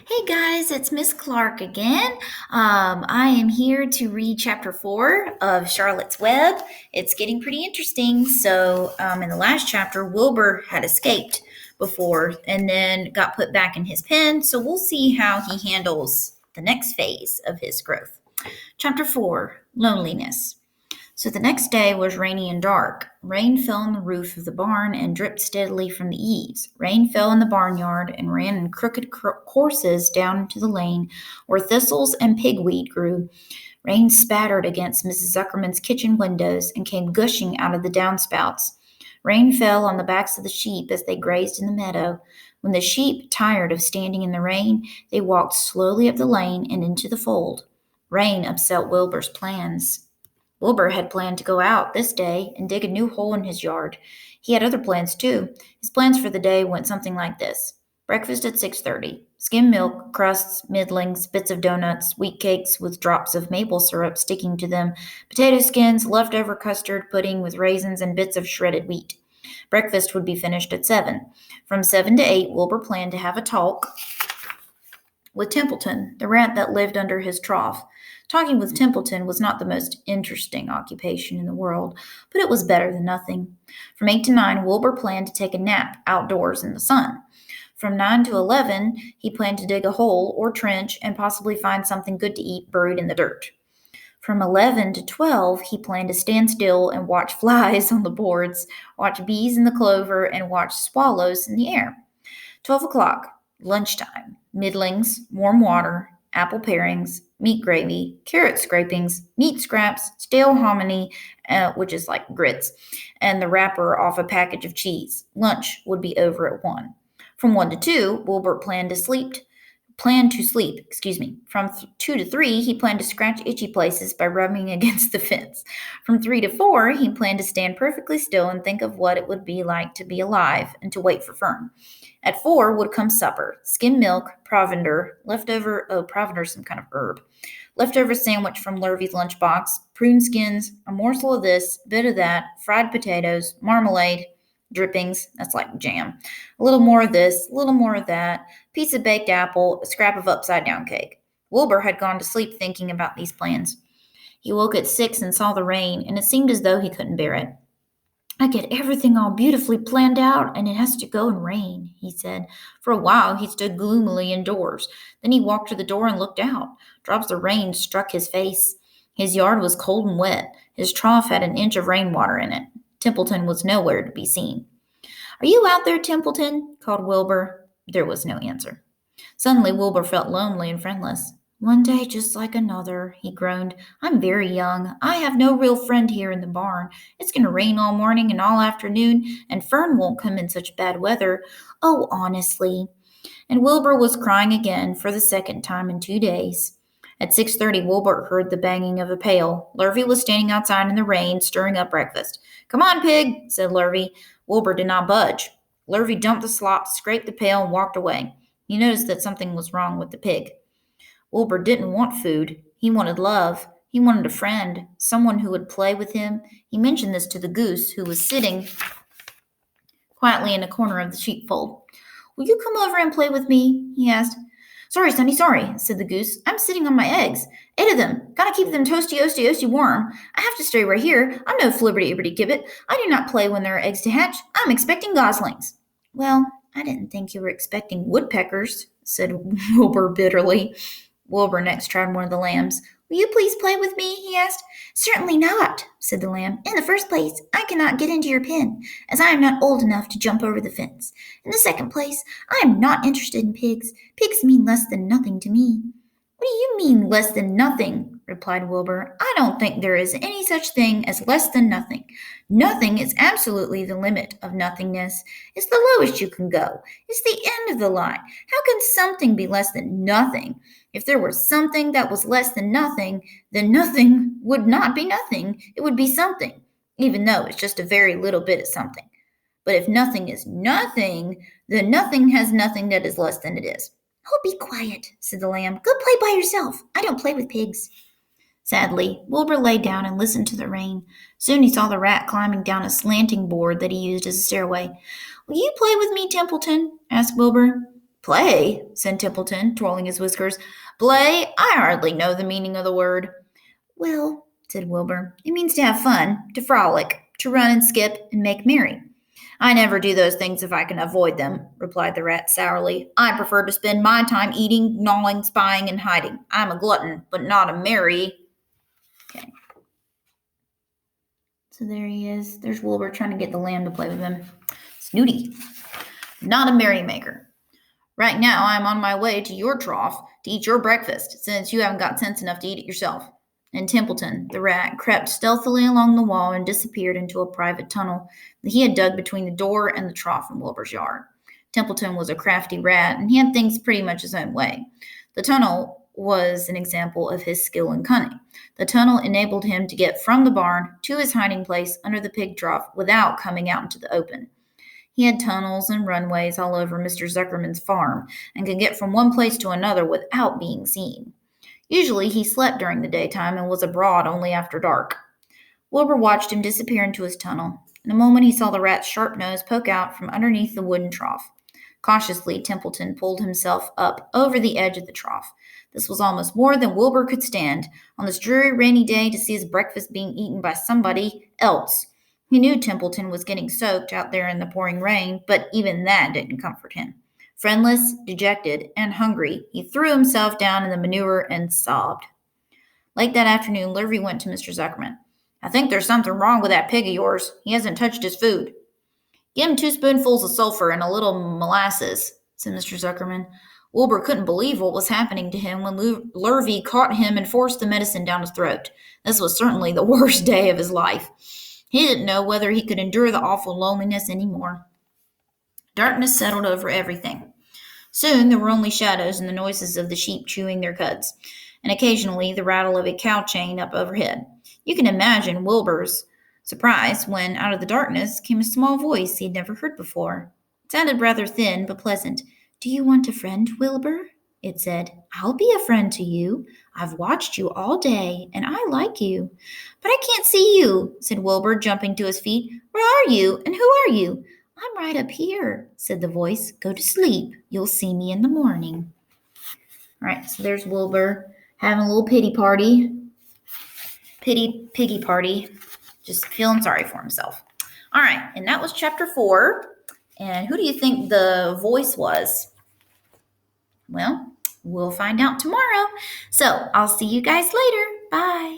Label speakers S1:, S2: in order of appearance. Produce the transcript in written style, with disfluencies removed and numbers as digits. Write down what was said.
S1: Hey guys, it's Miss Clark again. I am here to read chapter 4 of Charlotte's Web. It's getting pretty interesting. In the last chapter, Wilbur had escaped before and then got put back in his pen. So, we'll see how he handles the next phase of his growth. Chapter 4 Loneliness. So the next day was rainy and dark. Rain fell on the roof of the barn and dripped steadily from the eaves. Rain fell in the barnyard and ran in crooked courses down into the lane where thistles and pigweed grew. Rain spattered against Mrs. Zuckerman's kitchen windows and came gushing out of the downspouts. Rain fell on the backs of the sheep as they grazed in the meadow. When the sheep, tired of standing in the rain, they walked slowly up the lane and into the fold. Rain upset Wilbur's plans. Wilbur had planned to go out this day and dig a new hole in his yard. He had other plans too. His plans for the day went something like this. Breakfast at 6:30. Skim milk, crusts, middlings, bits of donuts, wheat cakes with drops of maple syrup sticking to them, potato skins, leftover custard pudding with raisins and bits of shredded wheat. Breakfast would be finished at 7. From 7 to 8, Wilbur planned to have a talk with Templeton, the rat that lived under his trough. Talking with Templeton was not the most interesting occupation in the world, but it was better than nothing. From 8 to 9, Wilbur planned to take a nap outdoors in the sun. From 9 to 11, he planned to dig a hole or trench and possibly find something good to eat buried in the dirt. From 11 to 12, he planned to stand still and watch flies on the boards, watch bees in the clover, and watch swallows in the air. 12 o'clock, lunchtime, middlings, warm water, apple parings, meat gravy, carrot scrapings, meat scraps, stale hominy, which is like grits, and the wrapper off a package of cheese. Lunch would be over at 1. From 1 to 2, Wilbur planned to sleep. From 2 to 3, he planned to scratch itchy places by rubbing against the fence. From 3 to 4, he planned to stand perfectly still and think of what it would be like to be alive and to wait for Fern. At 4 would come supper, skim milk, provender, provender is some kind of herb, leftover sandwich from Lurvy's lunchbox, prune skins, a morsel of this, bit of that, fried potatoes, marmalade, drippings, that's like jam, a little more of this, a little more of that, piece of baked apple, a scrap of upside-down cake. Wilbur had gone to sleep thinking about these plans. He woke at 6 and saw the rain, and it seemed as though he couldn't bear it. I get everything all beautifully planned out, and it has to go and rain, he said. For a while he stood gloomily indoors. Then he walked to the door and looked out. Drops of rain struck his face. His yard was cold and wet. His trough had an inch of rainwater in it. Templeton was nowhere to be seen. Are you out there, Templeton? Called Wilbur. There was no answer. Suddenly Wilbur felt lonely and friendless. One day just like another, he groaned. I'm very young. I have no real friend here in the barn. It's going to rain all morning and all afternoon, and Fern won't come in such bad weather. Oh, honestly. And Wilbur was crying again for the second time in 2 days. At 6:30, Wilbur heard the banging of a pail. Lurvy was standing outside in the rain, stirring up breakfast. Come on, pig, said Lurvy. Wilbur did not budge. Lurvy dumped the slop, scraped the pail, and walked away. He noticed that something was wrong with the pig. Wilbur didn't want food. He wanted love. He wanted a friend, someone who would play with him. He mentioned this to the goose, who was sitting quietly in a corner of the sheepfold. Will you come over and play with me? He asked. Sorry, Sonny, sorry, said the goose. I'm sitting on my eggs. 8 of them. Gotta keep them toasty warm. I have to stay right here. I'm no flibberty-ibberty-gibbet. I do not play when there are eggs to hatch. I'm expecting goslings. Well, I didn't think you were expecting woodpeckers, said Wilbur bitterly. Wilbur next tried one of the lambs. Will you please play with me? He asked. Certainly not, said the lamb. In the first place, I cannot get into your pen, as I am not old enough to jump over the fence. In the second place, I am not interested in pigs. Pigs mean less than nothing to me. What do you mean, less than nothing? Replied Wilbur. I don't think there is any such thing as less than nothing. Nothing is absolutely the limit of nothingness. It's the lowest you can go. It's the end of the line. How can something be less than nothing? If there were something that was less than nothing, then nothing would not be nothing. It would be something, even though it's just a very little bit of something. But if nothing is nothing, then nothing has nothing that is less than it is. Oh, be quiet, said the lamb. Go play by yourself. I don't play with pigs. Sadly, Wilbur lay down and listened to the rain. Soon he saw the rat climbing down a slanting board that he used as a stairway. Will you play with me, Templeton? Asked Wilbur. Play, said Templeton, twirling his whiskers. Play? I hardly know the meaning of the word. Well, said Wilbur, it means to have fun, to frolic, to run and skip and make merry. I never do those things if I can avoid them, replied the rat sourly. I prefer to spend my time eating, gnawing, spying, and hiding. I'm a glutton, but not a merry. Okay. So there he is. There's Wilbur trying to get the lamb to play with him. Snooty. Not a merrymaker. Right now I'm on my way to your trough to eat your breakfast, since you haven't got sense enough to eat it yourself. And Templeton, the rat, crept stealthily along the wall and disappeared into a private tunnel that he had dug between the door and the trough in Wilbur's yard. Templeton was a crafty rat, and he had things pretty much his own way. The tunnel was an example of his skill and cunning. The tunnel enabled him to get from the barn to his hiding place under the pig trough without coming out into the open. He had tunnels and runways all over Mr. Zuckerman's farm and could get from one place to another without being seen. Usually he slept during the daytime and was abroad only after dark. Wilbur watched him disappear into his tunnel. In a moment he saw the rat's sharp nose poke out from underneath the wooden trough. Cautiously, Templeton pulled himself up over the edge of the trough. This was almost more than Wilbur could stand, on this dreary rainy day, to see his breakfast being eaten by somebody else. He knew Templeton was getting soaked out there in the pouring rain, but even that didn't comfort him. Friendless, dejected, and hungry, he threw himself down in the manure and sobbed. Late that afternoon, Lurvy went to Mr. Zuckerman. I think there's something wrong with that pig of yours. He hasn't touched his food. Give him 2 spoonfuls of sulfur and a little molasses, said Mr. Zuckerman. Wilbur couldn't believe what was happening to him when Lurvy caught him and forced the medicine down his throat. This was certainly the worst day of his life. He didn't know whether he could endure the awful loneliness any more. Darkness settled over everything. Soon there were only shadows and the noises of the sheep chewing their cuds, and occasionally the rattle of a cow chain up overhead. You can imagine Wilbur's surprise when, out of the darkness, came a small voice he had never heard before. It sounded rather thin, but pleasant. Do you want a friend, Wilbur? It said. I'll be a friend to you. I've watched you all day, and I like you. But I can't see you, said Wilbur, jumping to his feet. Where are you, and who are you? I'm right up here, said the voice. Go to sleep. You'll see me in the morning. All right, so there's Wilbur having a little piggy party, just feeling sorry for himself. All right, and that was chapter 4. And who do you think the voice was? Well, we'll find out tomorrow. So I'll see you guys later. Bye.